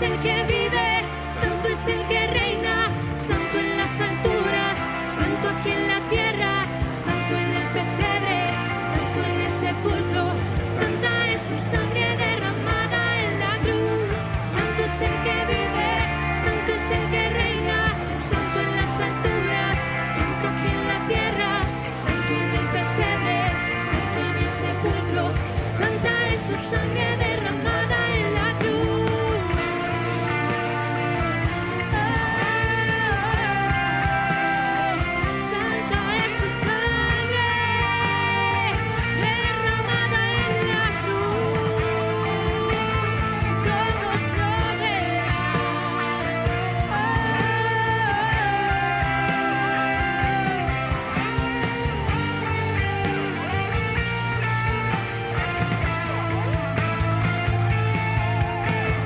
el que vive, santo es el que reina, santo en las alturas, santo aquí en la tierra, santo en el pesebre, santo en el sepulcro, santa es su sangre derramada en la cruz. Santo es el que vive, santo es el que reina, santo en las alturas, santo aquí en la tierra, santo en el pesebre, santo en el sepulcro, santa es su sangre derramada en la cruz. Santa es su sangre derramada en la cruz, y todos lo verán.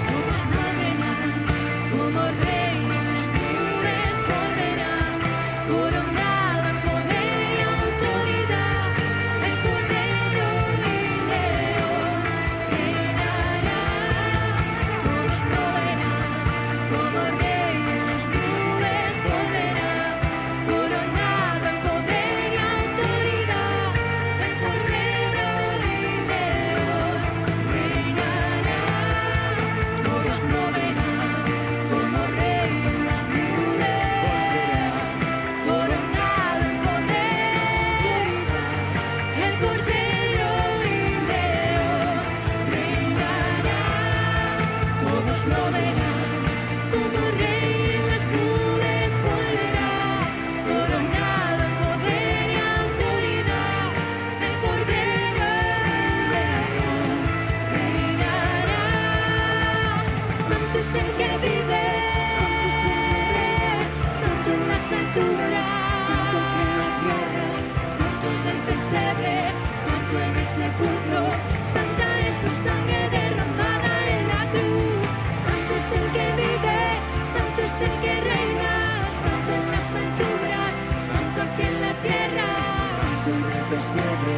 Todos lo verán, como rey en las nubes volverá, coronado en poder y autoridad, el Cordero y León reinará. Todos lo verán, como rey en las nubes volverá, coronado en poder y autoridad, el Cordero y León reinará. Todos lo verán, como rey en las nubes volverá, coronado en poder, el Cordero y León reinará. Todos lo verán, como rey en las nubes volverá, coronado en poder y autoridad, el Cordero y León reinará. Santo es el que vive, santo es el que reina, santo en las alturas, santo aquí en la tierra, santo en el pesebre, santo en el sepulcro, santa es su sangre derramada en la cruz. Santo es el que vive, santo es el que reina, santo en las alturas, santo aquí en la tierra, santo en el pesebre,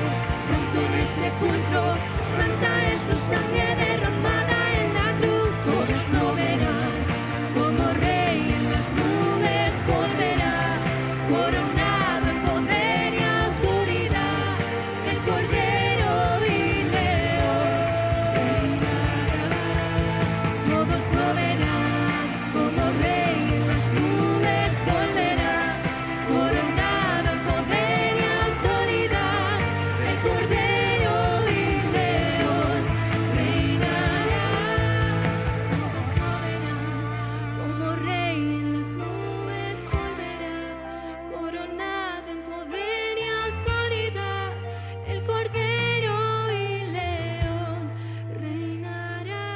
santo en el sepulcro, santa es su sangre derramada en la cruz. Todos lo verán, como rey en las nubes volverá, coronado en poder y autoridad, el Cordero y León reinará. Todos lo verán, como rey en las nubes volverá, coronado en poder y autoridad, el Cordero y León reinará. Todos lo verán, como rey en las nubes volverá, coronado en poder y autoridad, el Cordero y León reinará.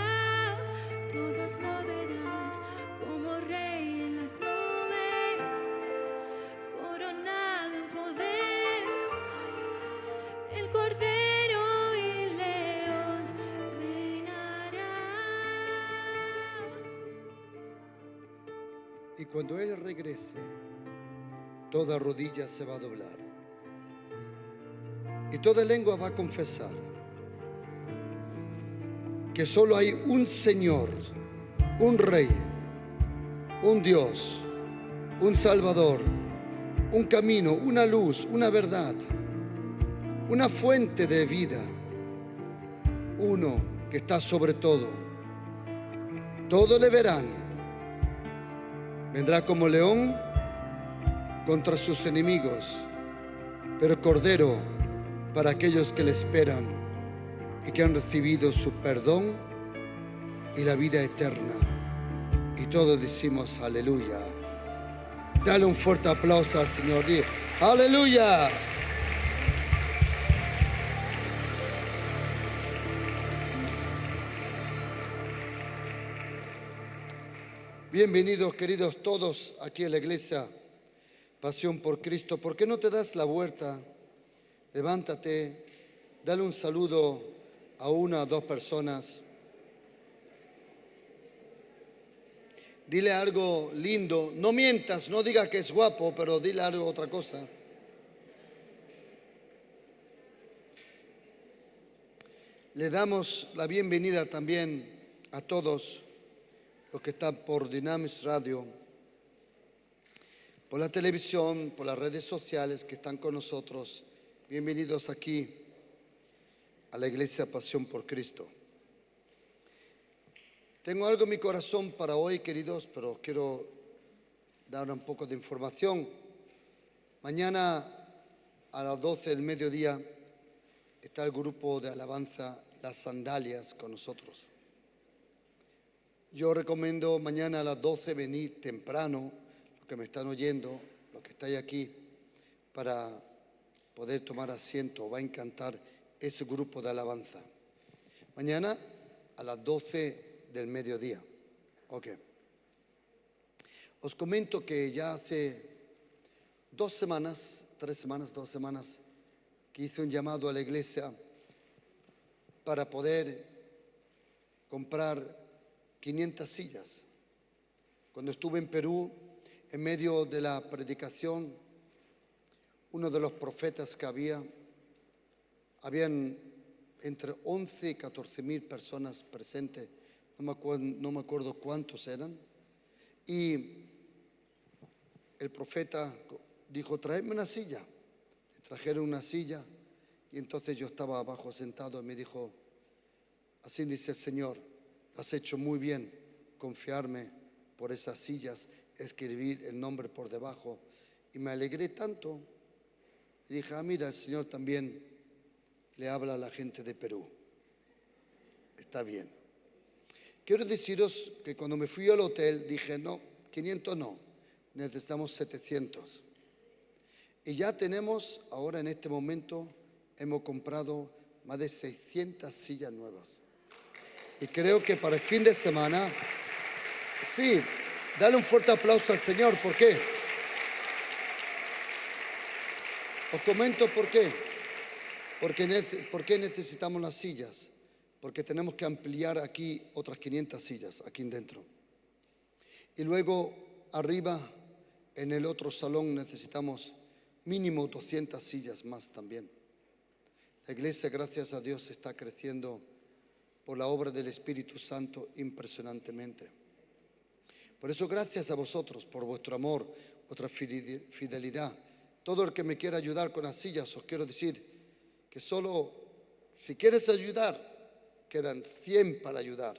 Todos lo verán, como rey en las nubes, coronado en poder, el Cordero y León reinará. Y cuando Él regrese, toda rodilla se va a doblar y toda lengua va a confesar que solo hay un Señor, un Rey, un Dios, un Salvador, un camino, una luz, una verdad, una fuente de vida, uno que está sobre todo. Todo le verán. Vendrá como león contra sus enemigos, pero cordero para aquellos que le esperan y que han recibido su perdón y la vida eterna. Y todos decimos aleluya. Dale un fuerte aplauso al Señor. Di, aleluya. Bienvenidos, queridos todos, aquí a la iglesia Pasión por Cristo. ¿Por qué no te das la vuelta? Levántate, dale un saludo a una o dos personas. Dile algo lindo. No mientas, no digas que es guapo, pero dile algo, otra cosa. Le damos la bienvenida también a todos los que están por Dynamis Radio, por la televisión, por las redes sociales que están con nosotros. Bienvenidos aquí a la Iglesia Pasión por Cristo. Tengo algo en mi corazón para hoy, queridos, pero quiero dar un poco de información. Mañana a las 12 del mediodía está el grupo de alabanza Las Sandalias con nosotros. Yo recomiendo mañana a las 12 venir temprano, los que me están oyendo, los que estáis aquí, para poder tomar asiento. Va a encantar ese grupo de alabanza. Mañana a las 12 del mediodía. Ok. Os comento que ya hace 2 semanas, 3 semanas, 2 semanas, que hice un llamado a la iglesia para poder comprar 500 sillas. Cuando estuve en Perú, en medio de la predicación, uno de los profetas que habían entre 11 y 14,000 personas presentes, no me acuerdo cuántos eran, y el profeta dijo: tráeme una silla. Le trajeron una silla y entonces yo estaba abajo sentado y me dijo: así dice el Señor, has hecho muy bien confiarme por esas sillas, escribir el nombre por debajo. Y me alegré tanto y dije: mira, el Señor también le habla a la gente de Perú. Está bien. Quiero deciros que cuando me fui al hotel dije: no, 500 no, necesitamos 700. Y ya tenemos, ahora en este momento, hemos comprado más de 600 sillas nuevas. Y creo que para el fin de semana, sí, dale un fuerte aplauso al Señor. ¿Por qué? Os comento por qué. ¿Por qué necesitamos las sillas? Porque tenemos que ampliar aquí otras 500 sillas, aquí dentro. Y luego arriba, en el otro salón, necesitamos mínimo 200 sillas más también. La iglesia, gracias a Dios, está creciendo por la obra del Espíritu Santo impresionantemente. Por eso, gracias a vosotros, por vuestro amor, vuestra fidelidad. Todo el que me quiera ayudar con las sillas, os quiero decir que solo, si quieres ayudar, quedan 100 para ayudar.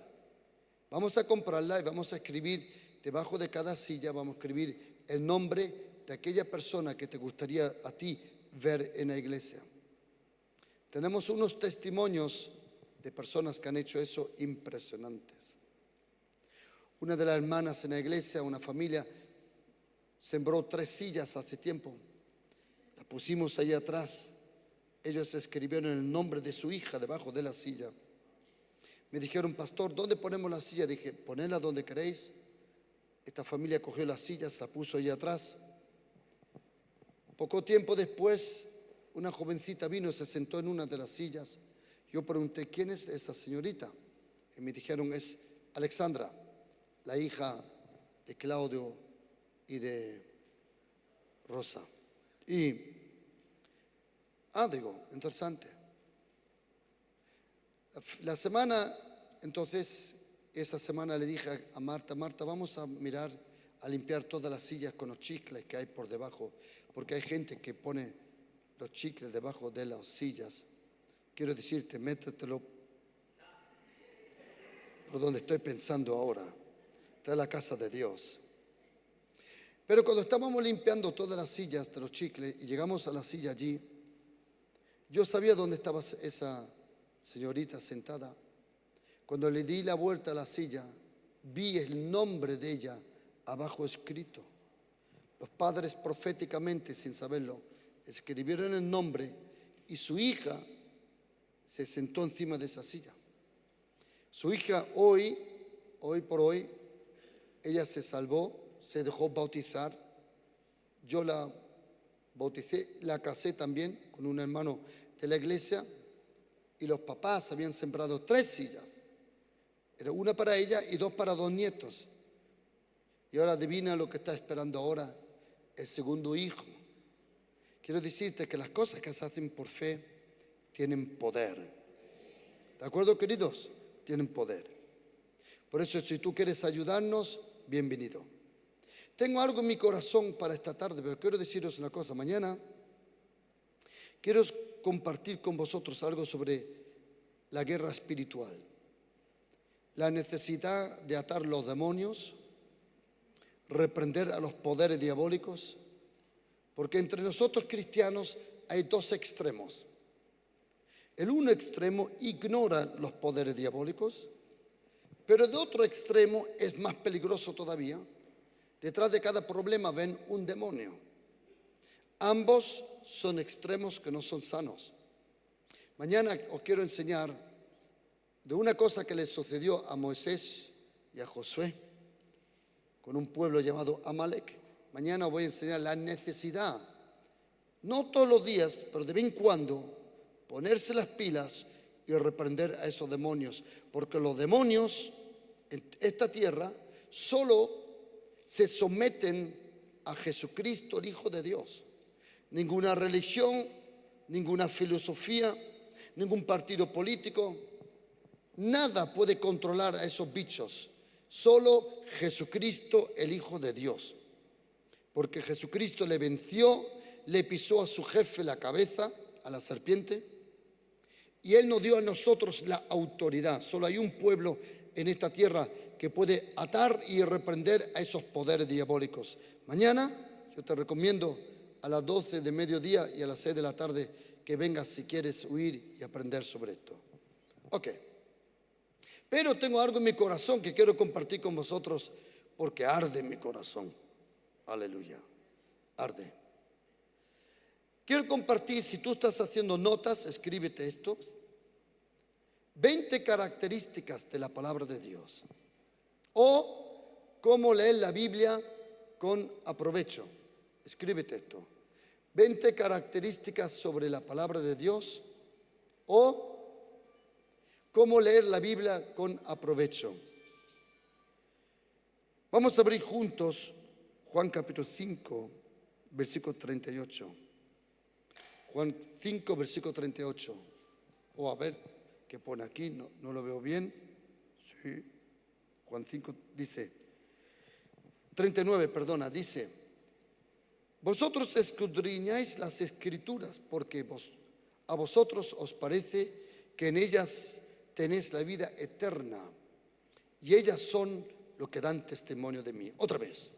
Vamos a comprarla y vamos a escribir debajo de cada silla, vamos a escribir el nombre de aquella persona que te gustaría a ti ver en la iglesia. Tenemos unos testimonios de personas que han hecho eso impresionantes. Una de las hermanas en la iglesia, una familia, sembró 3 sillas hace tiempo. Las pusimos ahí atrás. Ellos escribieron el nombre de su hija debajo de la silla. Me dijeron: pastor, ¿dónde ponemos la silla? Dije: ponedla donde queréis. Esta familia cogió las sillas, la puso ahí atrás. Poco tiempo después, una jovencita vino y se sentó en una de las sillas. Yo pregunté: ¿quién es esa señorita? Y me dijeron: es Alexandra, la hija de Claudio y de Rosa. Digo, interesante. La semana, entonces, esa semana le dije a Marta: vamos a mirar, a limpiar todas las sillas con los chicles que hay por debajo, porque hay gente que pone los chicles debajo de las sillas. Quiero decirte, métetelo por donde estoy pensando ahora. Esta es la casa de Dios. Pero cuando estábamos limpiando todas las sillas de los chicles y llegamos a la silla allí, yo sabía dónde estaba esa señorita sentada. Cuando le di la vuelta a la silla, vi el nombre de ella abajo escrito. Los padres proféticamente, sin saberlo, escribieron el nombre y su hija se sentó encima de esa silla. Su hija hoy por hoy, ella se salvó, se dejó bautizar. Yo la bauticé, la casé también con un hermano de la iglesia, y los papás habían sembrado 3 sillas. Era una para ella y 2 para 2 nietos. Y ahora adivina lo que está esperando ahora, el segundo hijo. Quiero decirte que las cosas que se hacen por fe tienen poder. ¿De acuerdo, queridos? Tienen poder. Por eso, si tú quieres ayudarnos, bienvenido. Tengo algo en mi corazón para esta tarde, pero quiero deciros una cosa. Mañana quiero compartir con vosotros algo sobre la guerra espiritual, la necesidad de atar los demonios, reprender a los poderes diabólicos, porque entre nosotros cristianos hay dos extremos. El uno extremo ignora los poderes diabólicos, pero de otro extremo es más peligroso todavía. Detrás de cada problema ven un demonio. Ambos son extremos que no son sanos. Mañana os quiero enseñar de una cosa que le sucedió a Moisés y a Josué con un pueblo llamado Amalek. Mañana os voy a enseñar la necesidad, no todos los días, pero de vez en cuando, ponerse las pilas y reprender a esos demonios, porque los demonios en esta tierra solo se someten a Jesucristo, el Hijo de Dios. Ninguna religión, ninguna filosofía, ningún partido político, nada puede controlar a esos bichos, solo Jesucristo, el Hijo de Dios. Porque Jesucristo le venció, le pisó a su jefe la cabeza, a la serpiente, y Él nos dio a nosotros la autoridad. Solo hay un pueblo en esta tierra que puede atar y reprender a esos poderes diabólicos. Mañana yo te recomiendo a las 12 de mediodía y a las 6 de la tarde que vengas si quieres oír y aprender sobre esto. Ok. Pero tengo algo en mi corazón que quiero compartir con vosotros porque arde en mi corazón. Aleluya. Arde. Quiero compartir, si tú estás haciendo notas, escríbete esto. 20 características de la palabra de Dios. O cómo leer la Biblia con aprovecho. Escríbete esto. 20 características sobre la palabra de Dios. O cómo leer la Biblia con aprovecho. Vamos a abrir juntos Juan capítulo 5, versículo 38. Juan 5, versículo 38. O a ver, ¿qué pone aquí? No lo veo bien. Sí. Juan 5 dice, 39, perdona, dice, vosotros escudriñáis las escrituras porque a vosotros os parece que en ellas tenéis la vida eterna y ellas son lo que dan testimonio de mí. Otra vez,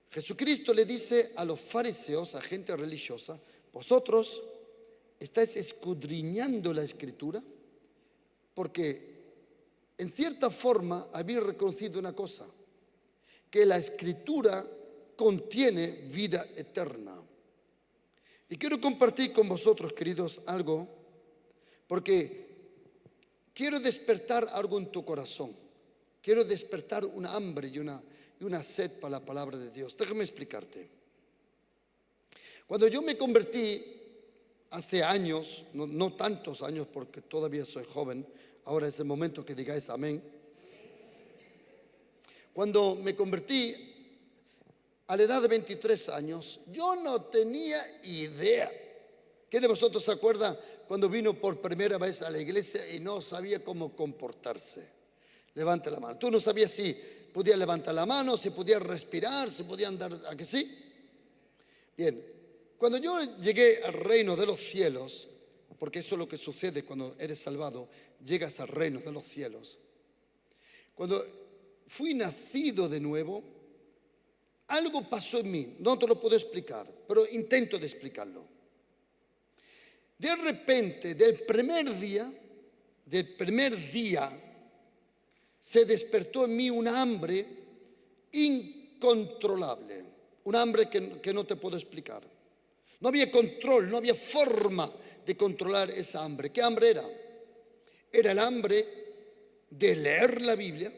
Jesucristo le dice a los fariseos, a gente religiosa, vosotros estáis escudriñando la escritura porque en cierta forma habéis reconocido una cosa, que la escritura contiene vida eterna. Y quiero compartir con vosotros, queridos, algo, porque quiero despertar algo en tu corazón. Quiero despertar una hambre y una sed para la palabra de Dios. Déjame explicarte. Cuando yo me convertí hace años, no tantos años porque todavía soy joven, ahora es el momento que digáis amén. Cuando me convertí a la edad de 23 años, yo no tenía idea. ¿Quién de vosotros se acuerda cuando vino por primera vez a la iglesia y no sabía cómo comportarse? Levante la mano. Tú no sabías si podía levantar la mano, si podía respirar, si podía andar, ¿a que sí? Bien, cuando yo llegué al reino de los cielos, porque eso es lo que sucede cuando eres salvado, llegas al reino de los cielos. Cuando fui nacido de nuevo, algo pasó en mí, no te lo puedo explicar, pero intento de explicarlo. De repente, del primer día, se despertó en mí una hambre incontrolable, un hambre que no te puedo explicar. No había control, no había forma de controlar esa hambre. ¿Qué hambre era? Era el hambre de leer la Biblia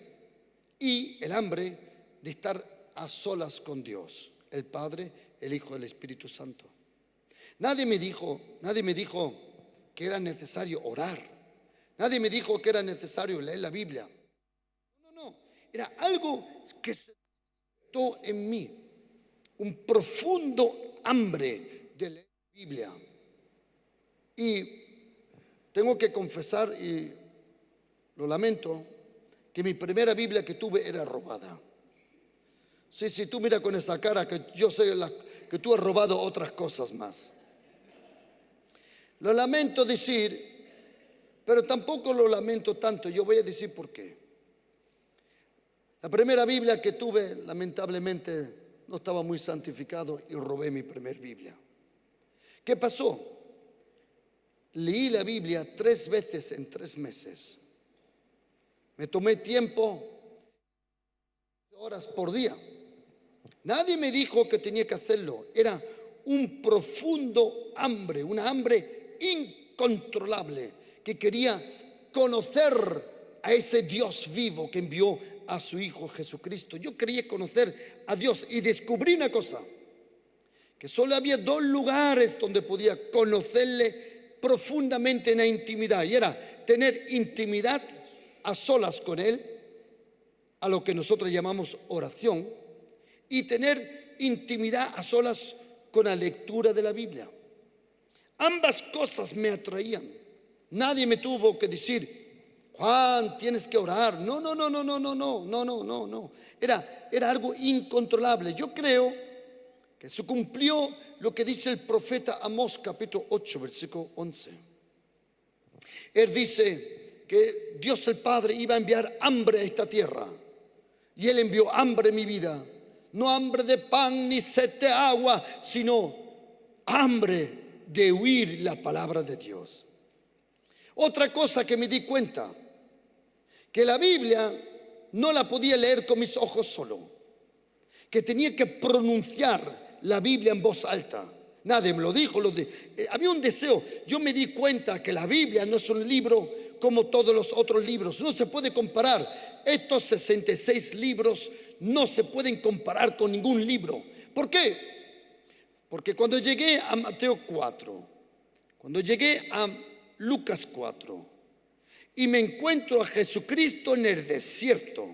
y el hambre de estar a solas con Dios, el Padre, el Hijo y el Espíritu Santo. Nadie me dijo que era necesario orar. Nadie me dijo que era necesario leer la Biblia. No, era algo que se despertó en mí, un profundo hambre de leer la Biblia. Y tengo que confesar, y lo lamento, que mi primera Biblia que tuve era robada. Sí, tú mira con esa cara que yo sé que tú has robado otras cosas más. Lo lamento decir, pero tampoco lo lamento tanto. Yo voy a decir por qué. La primera Biblia que tuve, lamentablemente, no estaba muy santificado y robé mi primera Biblia. ¿Qué pasó? Leí la Biblia 3 veces en 3 meses. Me tomé tiempo, horas por día. Nadie me dijo que tenía que hacerlo. Era un profundo hambre, una hambre incontrolable que quería conocer a ese Dios vivo que envió a su Hijo Jesucristo. Yo quería conocer a Dios y descubrí una cosa, que solo había 2 lugares donde podía conocerle profundamente en la intimidad, y era tener intimidad a solas con Él, a lo que nosotros llamamos oración, y tener intimidad a solas con la lectura de la Biblia. Ambas cosas me atraían. Nadie me tuvo que decir: Juan, tienes que orar. No. Era algo incontrolable. Yo creo que se cumplió lo que dice el profeta Amós, capítulo 8, versículo 11. Él dice que Dios el Padre iba a enviar hambre a esta tierra, y Él envió hambre en mi vida. No hambre de pan ni sed de agua, sino hambre de oír la palabra de Dios. Otra cosa que me di cuenta, que la Biblia no la podía leer con mis ojos solo, que tenía que pronunciar la Biblia en voz alta. Nadie me lo dijo. Había un deseo. Yo me di cuenta que la Biblia no es un libro como todos los otros libros. No se puede comparar. Estos 66 libros no se pueden comparar con ningún libro. ¿Por qué? Porque cuando llegué a Mateo 4, cuando llegué a Lucas 4, y me encuentro a Jesucristo en el desierto,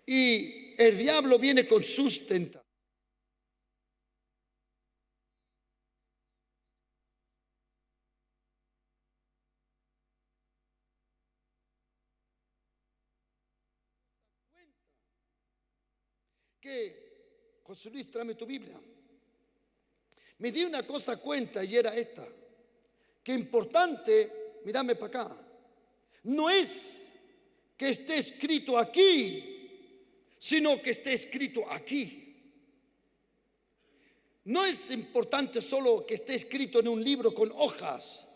y el diablo viene con sus tentaciones. Que José Luis, tráeme tu Biblia. Me di una cosa cuenta, y era esta: que importante, mírame para acá, no es que esté escrito aquí, sino que esté escrito aquí. No es importante solo que esté escrito en un libro con hojas,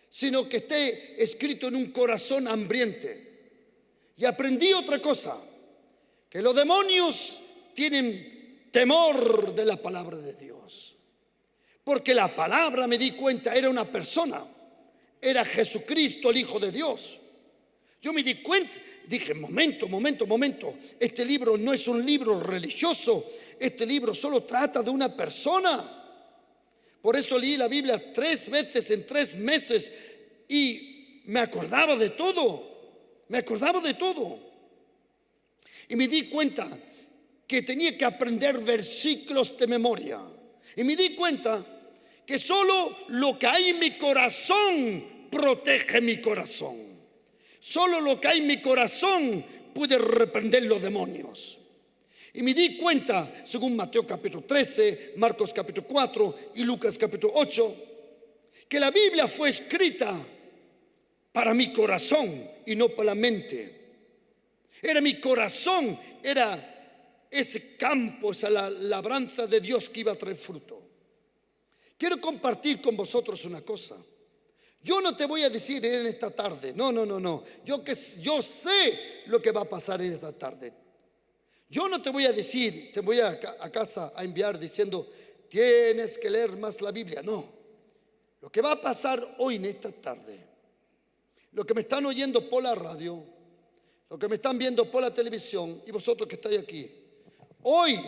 sino que esté escrito en un corazón hambriente. Y aprendí otra cosa, que los demonios tienen temor de la palabra de Dios, porque la palabra, me di cuenta, era una persona, era Jesucristo, el Hijo de Dios. Yo me di cuenta, dije: momento, este libro no es un libro religioso, este libro solo trata de una persona. Por eso leí la Biblia 3 veces en 3 meses, y me acordaba de todo, y me di cuenta que tenía que aprender versículos de memoria, y me di cuenta que solo lo que hay en mi corazón protege mi corazón. Solo lo que hay en mi corazón puede reprender los demonios. Y me di cuenta, según Mateo capítulo 13, Marcos capítulo 4 y Lucas capítulo 8, que la Biblia fue escrita para mi corazón y no para la mente. Era mi corazón, era ese campo, esa labranza de Dios que iba a traer fruto. Quiero compartir con vosotros una cosa. Yo no te voy a decir en esta tarde, no. Yo sé lo que va a pasar en esta tarde. Yo no te voy a decir, te voy a casa a enviar diciendo: tienes que leer más la Biblia. No. Lo que va a pasar hoy en esta tarde, lo que me están oyendo por la radio, lo que me están viendo por la televisión, y vosotros que estáis aquí, hoy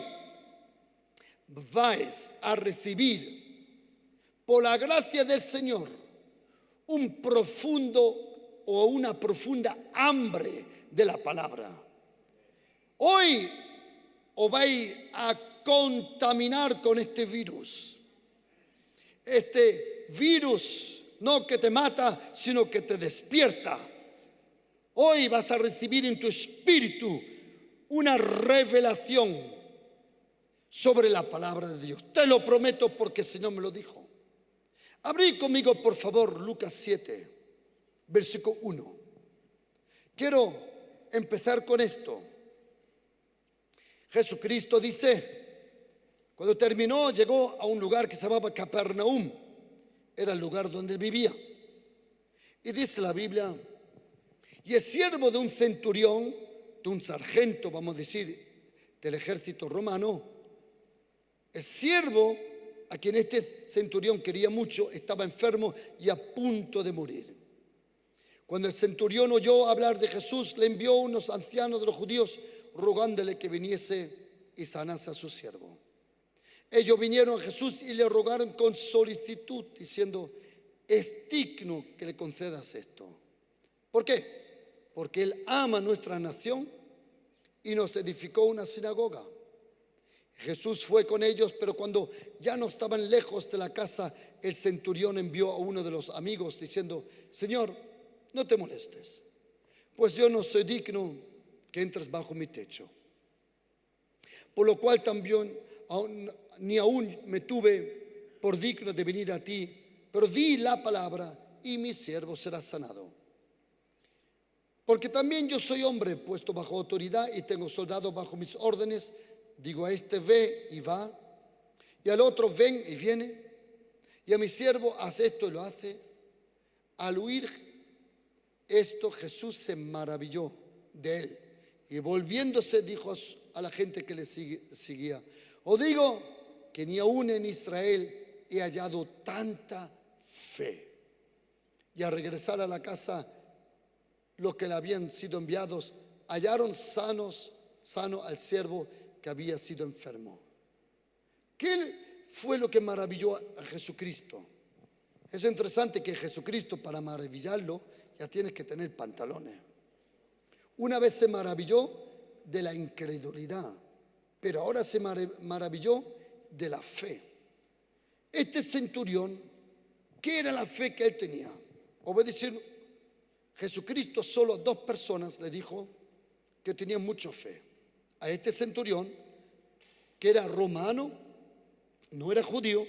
vais a recibir, por la gracia del Señor, un profundo o una profunda hambre de la palabra. Hoy os vais a contaminar con este virus. Este virus no que te mata, sino que te despierta. Hoy vas a recibir en tu espíritu una revelación sobre la palabra de Dios. Te lo prometo porque si no me lo dijo. Abrí conmigo, por favor, Lucas 7, versículo 1. Quiero empezar con esto. Jesucristo dice, cuando terminó, llegó a un lugar que se llamaba Capernaum. Era el lugar donde él vivía. Y dice la Biblia, y el siervo de un centurión, de un sargento, vamos a decir, del ejército romano, el siervo a quien este centurión quería mucho, estaba enfermo y a punto de morir. Cuando el centurión oyó hablar de Jesús, le envió unos ancianos de los judíos rogándole que viniese y sanase a su siervo. Ellos vinieron a Jesús y le rogaron con solicitud, diciendo, es digno que le concedas esto. ¿Por qué? Porque Él ama nuestra nación y nos edificó una sinagoga. Jesús fue con ellos, pero cuando ya no estaban lejos de la casa, el centurión envió a uno de los amigos diciendo, Señor, no te molestes, pues yo no soy digno que entres bajo mi techo. Por lo cual también ni aún me tuve por digno de venir a ti, pero di la palabra y mi siervo será sanado. Porque también yo soy hombre puesto bajo autoridad y tengo soldados bajo mis órdenes. Digo a este ve y va, y al otro ven y viene, y a mi siervo haz esto y lo hace. Al oír esto, Jesús se maravilló de él y volviéndose dijo a la gente que le seguía, os digo que ni aún en Israel he hallado tanta fe. Y al regresar a la casa, los que le habían sido enviados hallaron sano al siervo que había sido enfermo. ¿Qué fue lo que maravilló a Jesucristo? Es interesante que Jesucristo, para maravillarlo, ya tienes que tener pantalones. Una vez se maravilló de la incredulidad, pero ahora se maravilló de la fe. Este centurión, ¿qué era la fe que él tenía? Obedecer. Jesucristo solo a 2 personas le dijo que tenían mucha fe. A este centurión, que era romano, no era judío,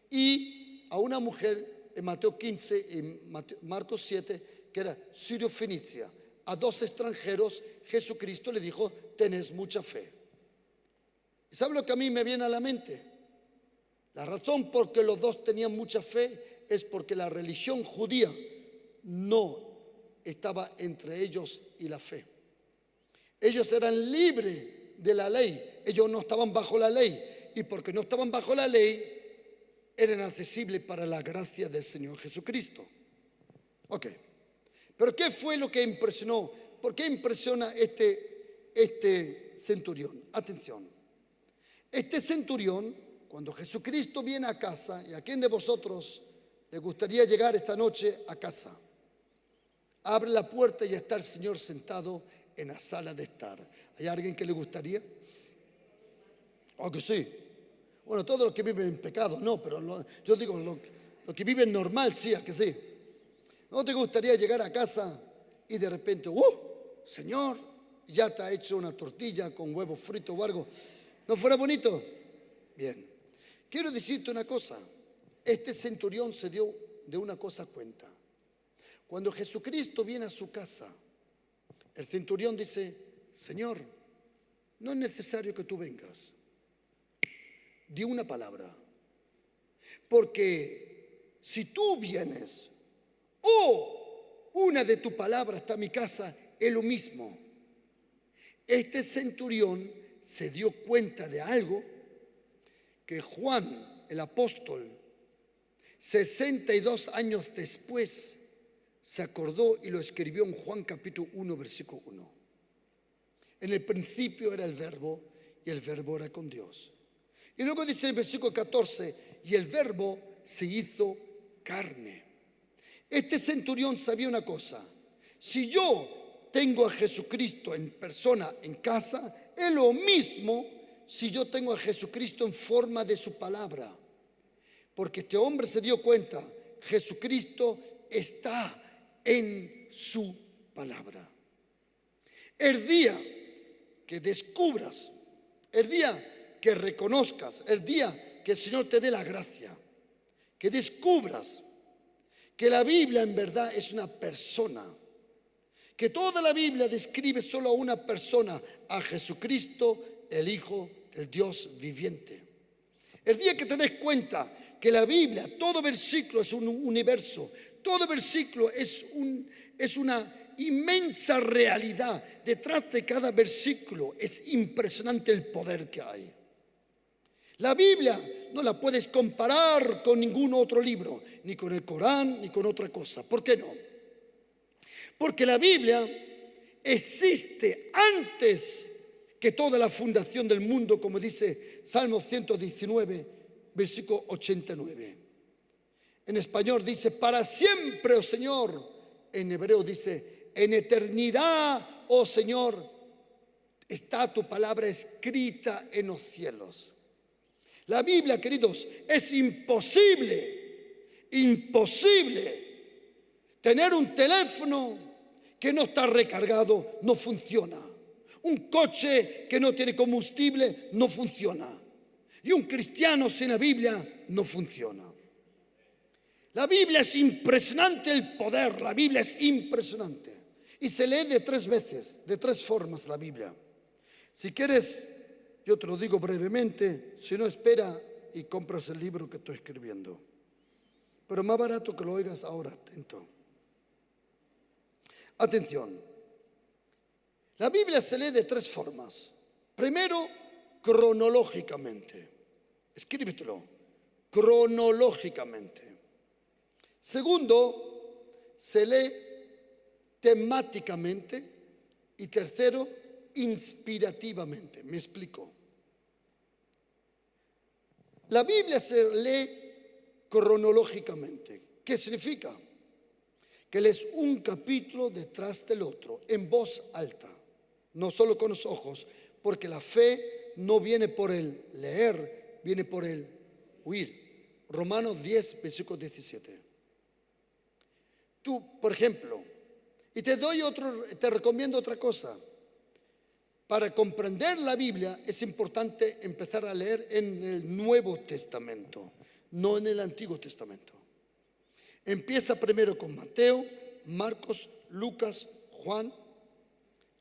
y a una mujer en Mateo 15 y Marcos 7, que era sirio-fenicia. A 2 extranjeros Jesucristo le dijo, tenés mucha fe. ¿Y sabe lo que a mí me viene a la mente? La razón por que los 2 tenían mucha fe es porque la religión judía no estaba entre ellos y la fe. Ellos eran libres de la ley, ellos no estaban bajo la ley, y porque no estaban bajo la ley, eran accesibles para la gracia del Señor Jesucristo. Ok, pero ¿qué fue lo que impresionó? ¿Por qué impresiona este centurión? Atención, este centurión, cuando Jesucristo viene a casa, ¿y a quién de vosotros le gustaría llegar esta noche a casa? Abre la puerta y está el Señor sentado en la sala de estar. ¿Hay alguien que le gustaría? ¿O que sí? Bueno, todos los que viven en pecado, no, pero yo digo, los que viven normal, sí, ¿a que sí? ¿No te gustaría llegar a casa y de repente, Señor, ya te ha hecho una tortilla con huevo frito o algo? ¿No fuera bonito? Bien. Quiero decirte una cosa. Este centurión se dio de una cosa cuenta. Cuando Jesucristo viene a su casa, el centurión dice, Señor, no es necesario que tú vengas. Di una palabra. Porque si tú vienes o una de tus palabras está en mi casa, es lo mismo. Este centurión se dio cuenta de algo que Juan, el apóstol, 62 años después, se acordó y lo escribió en Juan capítulo 1, versículo 1. En el principio era el verbo y el verbo era con Dios. Y luego dice en el versículo 14, y el verbo se hizo carne. Este centurión sabía una cosa, si yo tengo a Jesucristo en persona en casa, es lo mismo si yo tengo a Jesucristo en forma de su palabra. Porque este hombre se dio cuenta, Jesucristo está en su palabra. el día que descubras, el día que reconozcas, el día que el Señor te dé la gracia, que descubras que la Biblia en verdad es una persona, que toda la Biblia describe solo a una persona, a Jesucristo, el Hijo del Dios viviente. El día que te des cuenta que la Biblia, todo versículo es un universo, todo versículo es una inmensa realidad. Detrás de cada versículo es impresionante el poder que hay. La Biblia no la puedes comparar con ningún otro libro, ni con el Corán, ni con otra cosa. ¿Por qué no? Porque la Biblia existe antes que toda la fundación del mundo, como dice Salmo 119, versículo 89. En español dice, para siempre, oh Señor. En hebreo dice, en eternidad, oh Señor, está tu palabra escrita en los cielos. La Biblia, queridos, es imposible tener un teléfono que no está recargado, no funciona. Un coche que no tiene combustible, no funciona. Y un cristiano sin la Biblia no funciona. La Biblia es impresionante el poder, la Biblia es impresionante. Y se lee de 3 veces, de 3 formas la Biblia. Si quieres, yo te lo digo brevemente, si no, espera y compras el libro que estoy escribiendo. Pero más barato que lo oigas ahora, atento. Atención. La Biblia se lee de 3 formas. Primero, cronológicamente. Escríbetelo. Cronológicamente. Segundo, se lee temáticamente. Y tercero, inspirativamente. Me explico. La Biblia se lee cronológicamente. ¿Qué significa? Que lees un capítulo detrás del otro, en voz alta, no solo con los ojos, porque la fe no viene por el leer, viene por el oír. Romanos 10, versículo 17. Tú, por ejemplo, y te recomiendo otra cosa. Para comprender la Biblia es importante empezar a leer en el Nuevo Testamento, no en el Antiguo Testamento. Empieza primero con Mateo, Marcos, Lucas, Juan,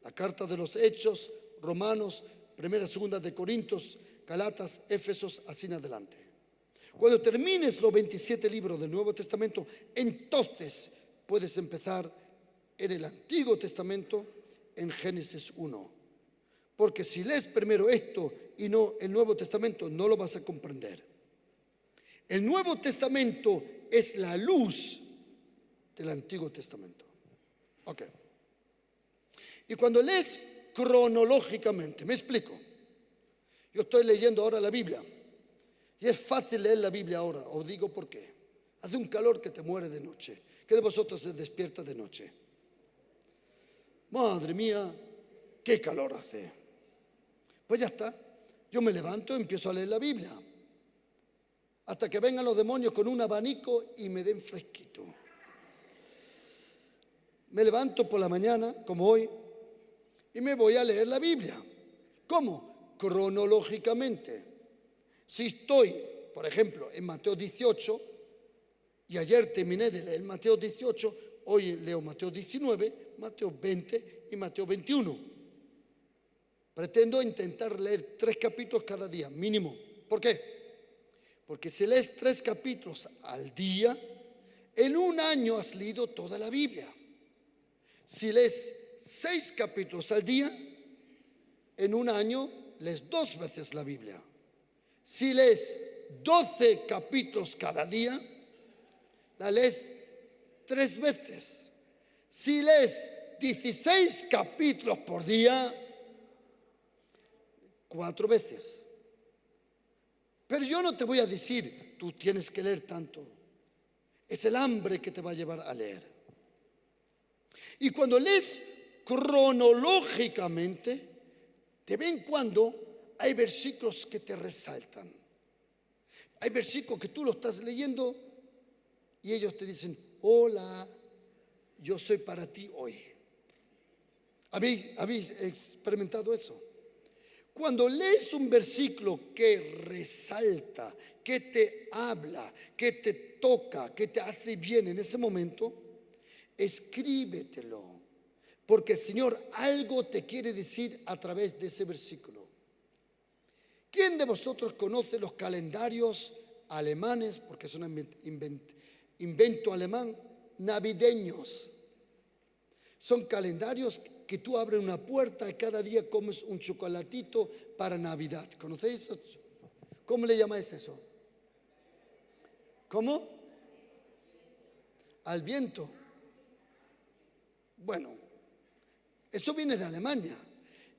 la carta de los Hechos, Romanos, primera, segunda de Corintios, Galatas, Éfesos, así en adelante. Cuando termines los 27 libros del Nuevo Testamento, entonces puedes empezar en el Antiguo Testamento, en Génesis 1. Porque si lees primero esto y no el Nuevo Testamento, no lo vas a comprender. El Nuevo Testamento es la luz del Antiguo Testamento. Ok. Y cuando lees cronológicamente, me explico. Yo estoy leyendo ahora la Biblia. Y es fácil leer la Biblia ahora. Os digo por qué. Hace un calor que te muere de noche. ¿Qué de vosotros se despierta de noche? Madre mía, qué calor hace. Pues ya está. Yo me levanto y empiezo a leer la Biblia. Hasta que vengan los demonios con un abanico y me den fresquito. Me levanto por la mañana, como hoy, y me voy a leer la Biblia. ¿Cómo? Cronológicamente. Si estoy, por ejemplo, en Mateo 18, y ayer terminé de leer Mateo 18, hoy leo Mateo 19, Mateo 20 y Mateo 21. Pretendo intentar leer 3 capítulos cada día, mínimo. ¿Por qué? Porque si lees 3 capítulos al día, en un año has leído toda la Biblia. Si lees 6 capítulos al día, en un año lees 2 veces la Biblia. Si lees 12 capítulos cada día, la lees 3 veces. Si lees 16 capítulos por día, 4 veces. Pero yo no te voy a decir, tú tienes que leer tanto. Es el hambre que te va a llevar a leer. Y cuando lees cronológicamente, de vez en cuando hay versículos que te resaltan. Hay versículos que tú lo estás leyendo y ellos te dicen, hola, yo soy para ti hoy. ¿Habéis experimentado eso? Cuando lees un versículo que resalta, que te habla, que te toca, que te hace bien en ese momento, escríbetelo, porque el Señor algo te quiere decir a través de ese versículo. ¿Quién de vosotros conoce los calendarios alemanes, porque es un invento alemán, navideños? Son calendarios que tú abres una puerta y cada día comes un chocolatito para Navidad. ¿Conocéis eso? ¿Cómo le llamáis eso? ¿Cómo? Al viento. Bueno, eso viene de Alemania.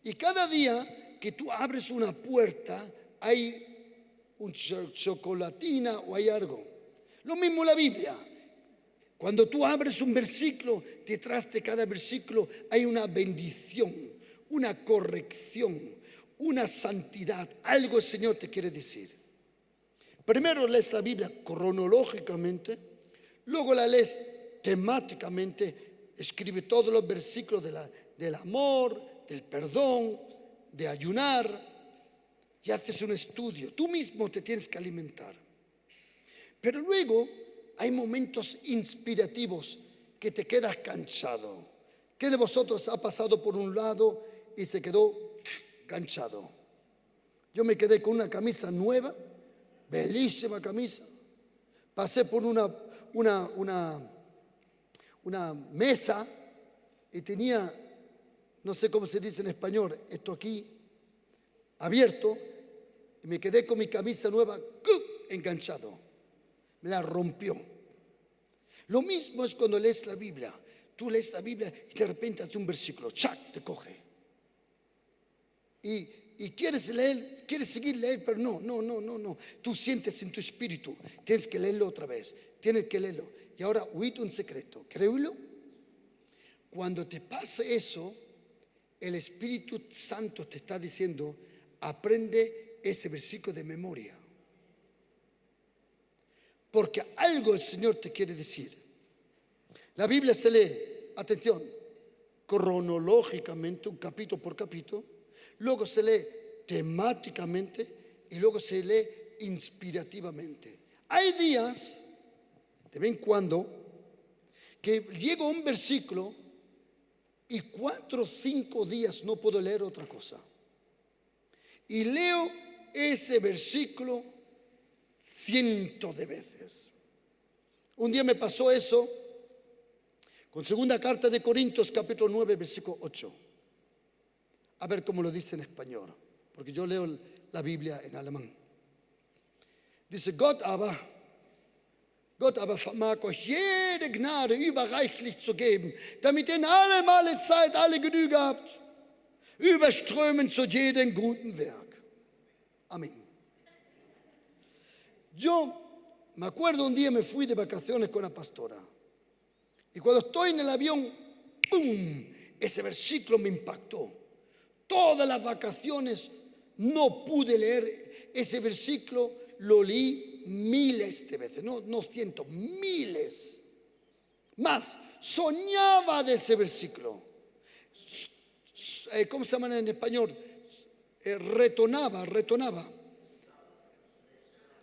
Y cada día que tú abres una puerta hay un chocolatina o hay algo. Lo mismo la Biblia. Cuando tú abres un versículo, detrás de cada versículo hay una bendición, una corrección, una santidad. Algo el Señor te quiere decir. Primero lees la Biblia cronológicamente, luego la lees temáticamente, escribe todos los versículos del amor, del perdón, de ayunar, y haces un estudio. Tú mismo te tienes que alimentar. Pero luego hay momentos inspirativos que te quedas cansado. ¿Qué de vosotros ha pasado por un lado y se quedó cansado? Yo me quedé con una camisa nueva, bellísima camisa. Pasé por una mesa y tenía, no sé cómo se dice en español, esto aquí, abierto, y me quedé con mi camisa nueva, enganchado. Me la rompió. Lo mismo es cuando lees la Biblia. Tú lees la Biblia y de repente hace un versículo, ¡chac!, te coge. Y quieres leer, quieres seguir leyendo, pero no. Tú sientes en tu espíritu, tienes que leerlo otra vez, tienes que leerlo. Y ahora, oíd un secreto, créelo. Cuando te pase eso, el Espíritu Santo te está diciendo, aprende ese versículo de memoria. Porque algo el Señor te quiere decir. La Biblia se lee, atención, cronológicamente, un capítulo por capítulo, luego se lee temáticamente y luego se lee inspirativamente. Hay días, de vez en cuando, que llego a un versículo y 4 o 5 días no puedo leer otra cosa. Y leo ese versículo cientos de veces. Un día me pasó eso con segunda carta de Corintios, capítulo 9, versículo 8. A ver cómo lo dice en español, porque yo leo la Biblia en alemán. Dice, Gott aber vermag euch jede Gnade überreichlich zu geben, damit ihr in allem, alle Zeit, alle Genüge habt, überströmend zu jedem guten Werk. Amén. Yo me acuerdo un día me fui de vacaciones con la pastora y cuando estoy en el avión, ¡pum!, ese versículo me impactó. Todas las vacaciones no pude leer ese versículo, lo leí miles de veces, no cientos, miles. Más, soñaba de ese versículo. ¿Cómo se llama en español? Retonaba.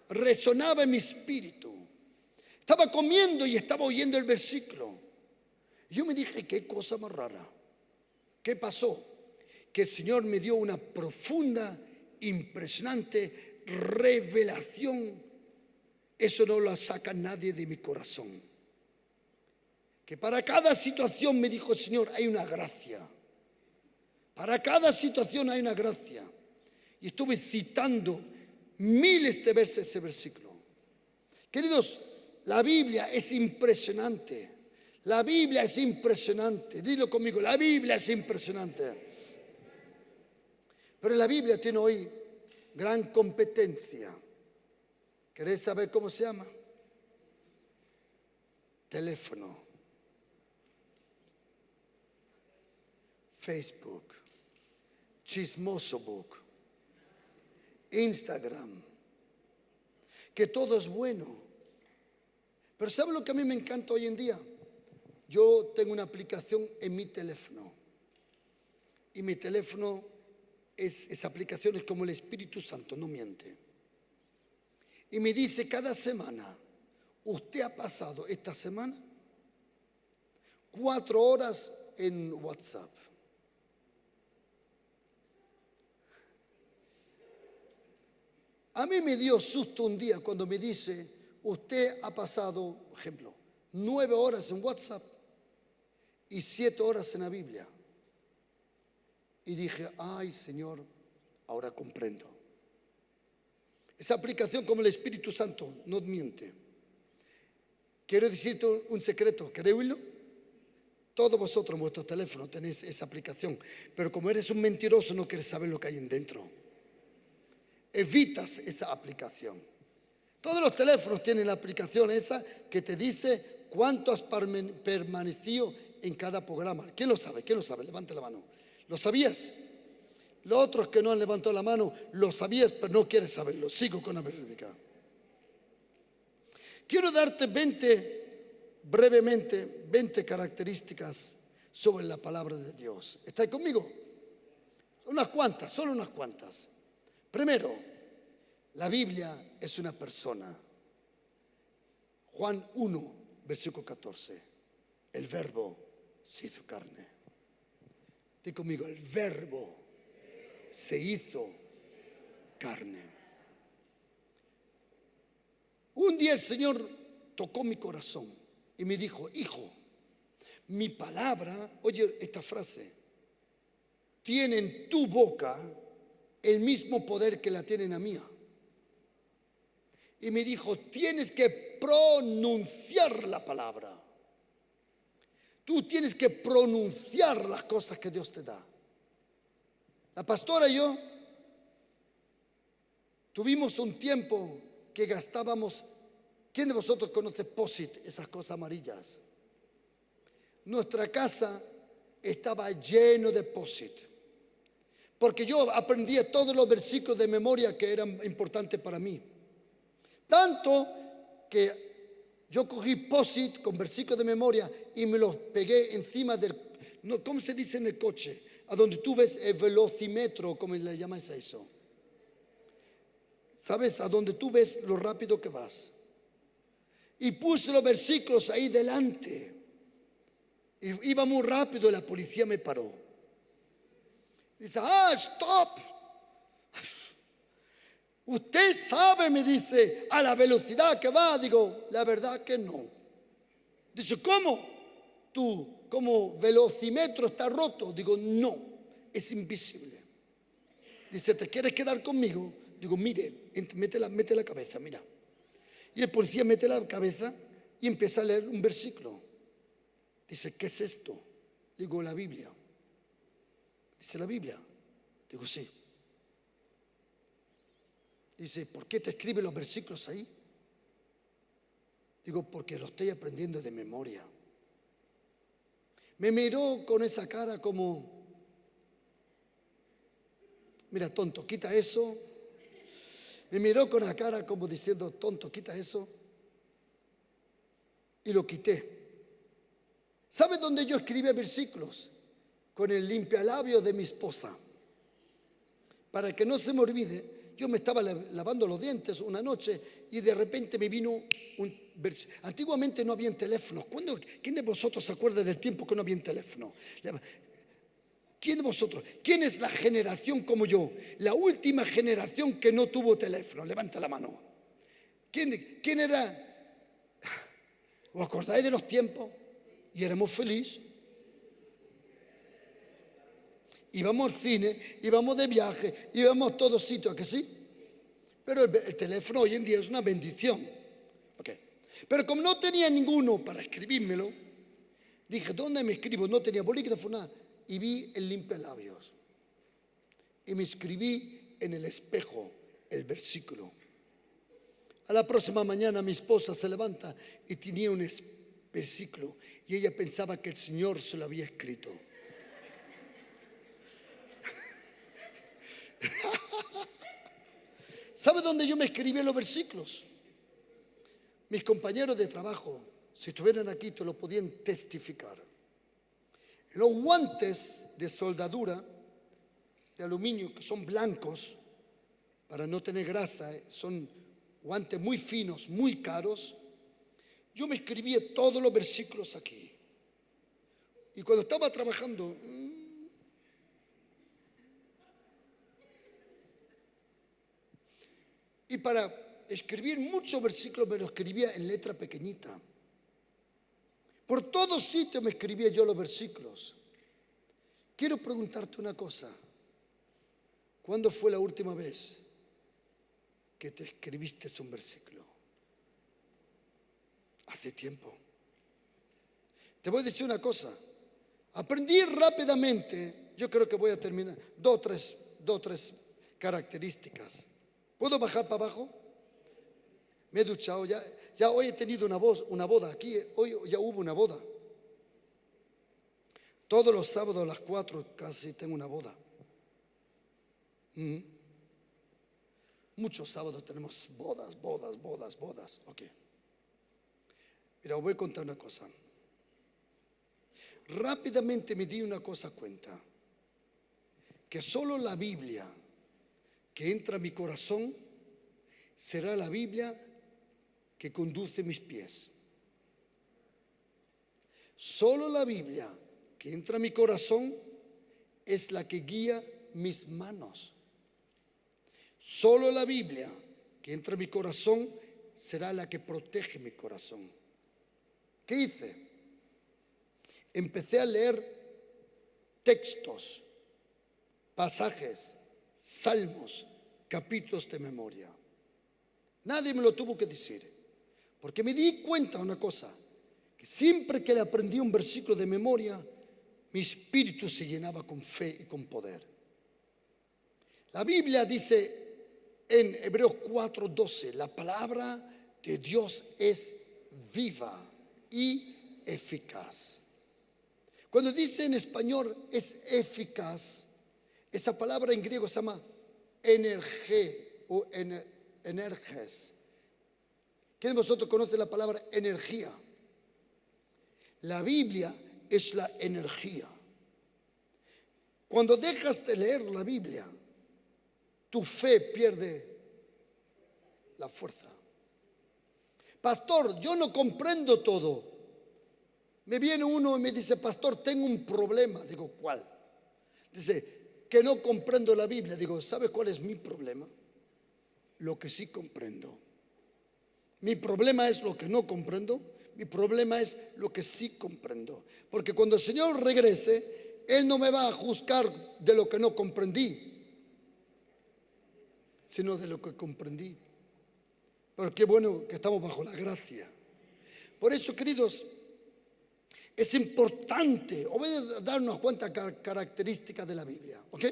Resonaba en mi espíritu. Estaba comiendo y estaba oyendo el versículo. Yo me dije, qué cosa más rara. ¿Qué pasó? Que el Señor me dio una profunda, impresionante revelación. Eso no lo saca nadie de mi corazón. Que para cada situación, me dijo el Señor, hay una gracia. Para cada situación hay una gracia. Y estuve citando miles de veces ese versículo. Queridos, la Biblia es impresionante. La Biblia es impresionante. Dilo conmigo, la Biblia es impresionante. Pero la Biblia tiene hoy gran competencia. ¿Querés saber cómo se llama? Teléfono, Facebook, Chismoso Book, Instagram, que todo es bueno. Pero ¿sabe lo que a mí me encanta hoy en día? Yo tengo una aplicación en mi teléfono Y mi teléfono esa aplicación es como el Espíritu Santo, no miente. Y me dice cada semana, usted ha pasado esta semana 4 horas en WhatsApp. A mí me dio susto un día cuando me dice, usted ha pasado, por ejemplo, 9 horas en WhatsApp y 7 horas en la Biblia. Y dije, ay Señor, ahora comprendo. Esa aplicación como el Espíritu Santo no miente. Quiero decirte un secreto, ¿queréis oírlo? Todos vosotros en vuestro teléfono tenéis esa aplicación, pero como eres un mentiroso no quieres saber lo que hay en dentro. Evitas esa aplicación. Todos los teléfonos tienen la aplicación esa que te dice cuánto has permanecido en cada programa. ¿Quién lo sabe? ¿Quién lo sabe? Levante la mano. ¿Lo sabías? Los otros que no han levantado la mano, lo sabías, pero no quieres saberlo. Sigo con la verídica. Quiero darte brevemente 20 características sobre la palabra de Dios. ¿Estáis conmigo? Unas cuantas, solo unas cuantas. Primero, la Biblia es una persona. Juan 1, versículo 14. El verbo se hizo carne. Dí conmigo, el verbo se hizo carne. Un día el Señor tocó mi corazón y me dijo, hijo, mi palabra, oye esta frase, tiene en tu boca el mismo poder que la tiene en la mía. Y me dijo, tienes que pronunciar la palabra. Tú tienes que pronunciar las cosas que Dios te da. La pastora y yo tuvimos un tiempo que gastábamos. ¿Quién de vosotros conoce POSIT, esas cosas amarillas? Nuestra casa estaba lleno de POSIT, porque yo aprendía todos los versículos de memoria que eran importantes para mí. Tanto que yo cogí POSIT con versículos de memoria y me los pegué encima del, no, ¿cómo se dice en el coche? A donde tú ves el velocímetro, ¿cómo le llamas a eso? ¿Sabes? A donde tú ves lo rápido que vas. Y puse los versículos ahí delante. Y iba muy rápido y la policía me paró. Dice, stop. Usted sabe, me dice, a la velocidad que va. Digo, la verdad que no. Dice, ¿cómo? Tú, como velocímetro está roto. Digo, no, es invisible. Dice, ¿te quieres quedar conmigo? Digo, mire, mete la cabeza, mira. Y el policía mete la cabeza y empieza a leer un versículo. Dice, ¿qué es esto? Digo, la Biblia. Dice, ¿la Biblia? Digo, sí. Dice, ¿por qué te escribe los versículos ahí? Digo, porque lo estoy aprendiendo de memoria. Me miró con esa cara como, mira, tonto, quita eso. Me miró con la cara como diciendo, tonto, quita eso. Y lo quité. ¿Sabes dónde yo escribía versículos? Con el limpialabio de mi esposa. Para que no se me olvide, yo me estaba lavando los dientes una noche y de repente me vino un versículo. Antiguamente no había teléfonos. ¿Quién de vosotros se acuerda del tiempo que no había teléfono? ¿Quién de vosotros? ¿Quién es la generación como yo? La última generación que no tuvo teléfono. Levanta la mano. ¿Quién era? ¿Os acordáis de los tiempos? Y éramos felices. Íbamos al cine, íbamos de viaje, íbamos a todos sitios, ¿a que sí? Pero el teléfono hoy en día es una bendición. Okay. Pero como no tenía ninguno para escribírmelo, dije, ¿dónde me escribo? No tenía bolígrafo, nada. Y vi el limpialabios. Y me escribí en el espejo el versículo. A la próxima mañana mi esposa se levanta y tenía un versículo. Y ella pensaba que el Señor se lo había escrito. ¿Sabe dónde yo me escribí los versículos? Mis compañeros de trabajo, si estuvieran aquí, te lo podían testificar. En los guantes de soldadura de aluminio que son blancos para no tener grasa, son guantes muy finos, muy caros. Yo me escribía todos los versículos aquí. Y cuando estaba trabajando, y para escribir muchos versículos me los escribía en letra pequeñita. Por todos sitios me escribía yo los versículos. Quiero preguntarte una cosa. ¿Cuándo fue la última vez que te escribiste un versículo? Hace tiempo. Te voy a decir una cosa. Aprendí rápidamente, yo creo que voy a terminar, dos o tres características. ¿Puedo bajar para abajo? Me he duchado, ya hoy he tenido una boda aquí, hoy ya hubo una boda. Todos los sábados a las 4 casi tengo una boda. Muchos sábados tenemos bodas. Ok. Mira, os voy a contar una cosa. Rápidamente me di una cosa cuenta. Que solo la Biblia que entra a mi corazón será la Biblia que conduce mis pies. Solo la Biblia que entra a mi corazón es la que guía mis manos. Solo la Biblia que entra a mi corazón será la que protege mi corazón. ¿Qué hice? Empecé a leer textos, pasajes, salmos, capítulos de memoria. Nadie me lo tuvo que decir, porque me di cuenta de una cosa, que siempre que le aprendí un versículo de memoria, mi espíritu se llenaba con fe y con poder. La Biblia dice en Hebreos 4:12, la palabra de Dios es viva y eficaz. Cuando dice en español es eficaz, esa palabra en griego se llama energé o energes. ¿Quién de vosotros conoce la palabra energía? La Biblia es la energía. Cuando dejas de leer la Biblia, tu fe pierde la fuerza. Pastor, yo no comprendo todo. Me viene uno y me dice, pastor, tengo un problema. Digo, ¿cuál? Dice, que no comprendo la Biblia. Digo, ¿sabes cuál es mi problema? Lo que sí comprendo. Mi problema es lo que no comprendo. Mi problema es lo que sí comprendo. Porque cuando el Señor regrese, Él no me va a juzgar de lo que no comprendí, sino de lo que comprendí. Pero qué bueno que estamos bajo la gracia. Por eso, queridos, es importante. Os voy a dar unas cuantas características de la Biblia, ¿ok?